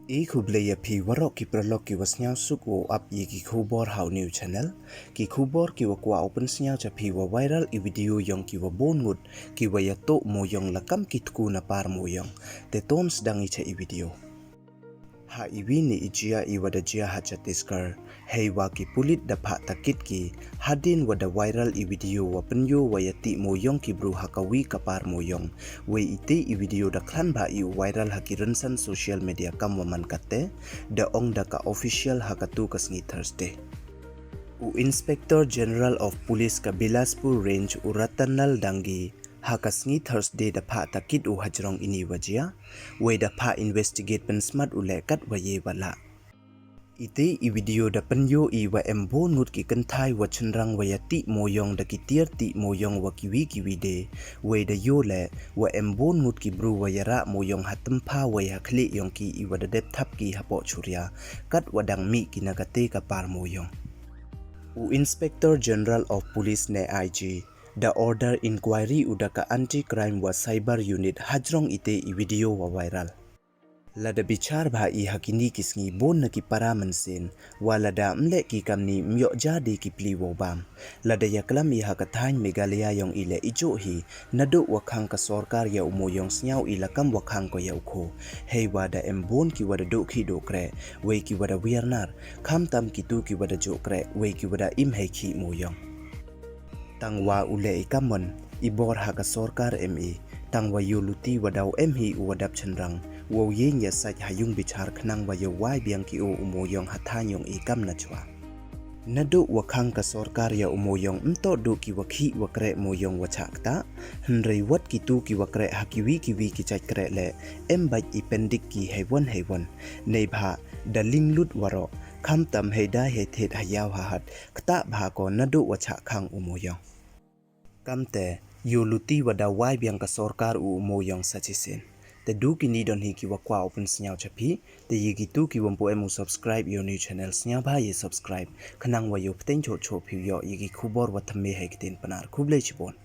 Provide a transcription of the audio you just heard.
Kublaya pi warok ki prolog ki wasnyao suk wo up ye ki khubor how new channel ki khubor ki wa kwa open snyao cha pi wa viral I video yong ki wa bon ngut ki wa Yatooh Moo Yong lakam ki Tku na par Moo Yong te tom sedang I cha I video ha iwi ni ijia I wada jia ha Chhattisgarh hei wa ki pulit da pha takit ki hadin wada viral I video wa penyo wa Yatooh Moo Yong ki bru hakawi kapar Moo Yong we ite I video da klan ba I viral haki rensan social media kam waman kate da ong da ka official hakatu kasngi Thursday Inspector General of Police ka Bilaspur Range Uratanal Dangi hakasngi Thursday da pha takit hajrong ini wajia we da pha investigate pensmat ulekat waye wala ite I video da penyo I wa embo nut ki kenthai wa chenrang wa Yatooh Moo Yong da ki tier Tku Moo Yong wa kiwi de we da yo le wa embo nut ki bru wa yara Moo Yong hatempa wa ya khle yong ki I wa da dep thap ki hapo churia kat wadang mi ki nagate ka par Moo Yong Inspector General of Police ne IG the order inquiry udaka anti-crime wa cyber unit hajrong ite I video wa viral. Lada bichar bha I hakini kisngi bon na ki para mansin walada mle ki kamni myo jadi ki pli wo bam. Lada yaklam I hakathain Meghalaya yong ile ijo hi nado wakhang ka sorkar ya Moo Yong snyao I lakam wakhang ko ya ukho. Hei wada embon ki wada do ki do kre we ki wada wiernar kham tam ki tu ki wada jo kre we ki wada im hei ki Moo Yong. Tangwa ule ikamon ibor haka sorkar ME tangwa yuluti wadau ME wadap chenrang wo yen ya saj hayung bichar khnang wa yo wai biang ki Moo Yong hathanyong ikam na chwa nado wakhang ka sorkar ya Moo Yong mto do ki wakhi wakre Moo Yong wachakta hnrei wat ki tu ki wakre hakiwi ki chaj kre le embaj ipendik ki hewon nei bha daling lut waro kham tam heida he thet hayaw hahat kta bha ko nado wacha khang Moo Yong kamte yuluti wada wai biang ka sorkar Moo Yong sachisin te du ki ni don hi ki wakwa open snyao chapi te yigi tu ki wampo emu subscribe yo new channel snyao ba ye subscribe khanang wa yo pteng cho phi yo yigi khubor wa thamme he kitin Pnar khuble chibon